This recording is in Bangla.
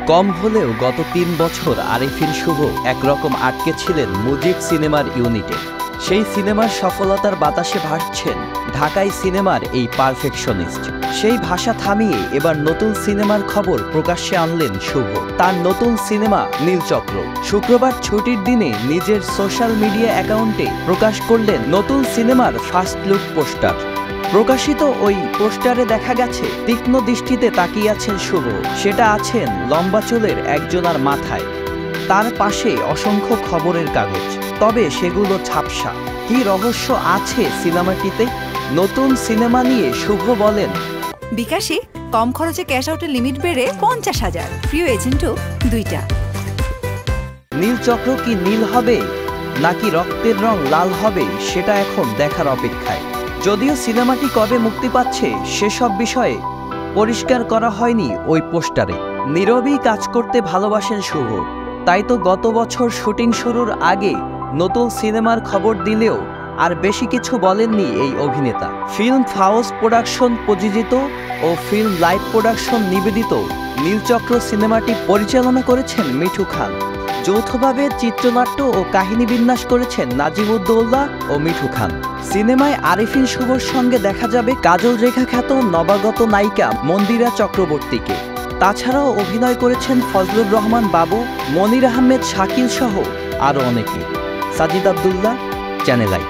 কম হলেও গত ৩ বছর আরিফিন শুভ একরকম আটকে ছিলেন মুজিব সিনেমার ইউনিটে। সেই সিনেমার সফলতার বাতাসে ভাসছেন ঢাকাই সিনেমার এই পারফেকশনিস্ট। সেই ভাষা থামিয়ে এবার নতুন সিনেমার খবর প্রকাশ্যে আনলেন শুভ। তার নতুন সিনেমা নীলচক্র। শুক্রবার ছুটির দিনে নিজের সোশ্যাল মিডিয়া অ্যাকাউন্টে প্রকাশ করলেন নতুন সিনেমার ফার্স্ট লুক পোস্টার। প্রকাশিত ওই পোস্টারে দেখা গেছে তীক্ষ্ণ দৃষ্টিতে তাকিয়ে আছেন শুভ। সেটা আছেন লম্বা চুলের একজনার মাথায়। তার পাশে অসংখ্য খবরের কাগজ, তবে সেগুলো ঝাপসা। কি রহস্য আছে সিনেমাটিতে? নতুন সিনেমা নিয়ে শুভ বলেন, বিকাশে কম খরচে ক্যাশ আউটের লিমিট বেড়ে 50,000, প্রিয় এজেন্টও 2টা। নীলচক্র কি নীল হবে নাকি রক্তের রং লাল হবে সেটা এখন দেখার অপেক্ষায়। যদিও সিনেমাটি কবে মুক্তি পাচ্ছে সেসব বিষয়ে পরিষ্কার করা হয়নি ওই পোস্টারে। নীরবেই কাজ করতে ভালোবাসেন শুভ, তাই তো গত বছর শুটিং শুরুর আগে নতুন সিনেমার খবর দিলেও আর বেশি কিছু বলেননি এই অভিনেতা। ফিল্ম হাউস প্রোডাকশন প্রযোজিত ও ফিল্ম লাইভ প্রোডাকশন নিবেদিত নীলচক্র সিনেমাটি পরিচালনা করেছেন মিঠু খান। যৌথভাবে চিত্রনাট্য ও কাহিনী বিন্যাস করেছেন নাজিমুদ্দৌলা ও মিঠু খান। সিনেমায় আরিফিন শুভর সঙ্গে দেখা যাবে কাজল রেখা খ্যাত নবাগত নায়িকা মন্দিরা চক্রবর্তীকে। তাছাড়াও অভিনয় করেছেন ফজলুর রহমান বাবু, মনির আহমেদ শাকিল সহ আরও অনেকে। Sajid Abdullah, channel I.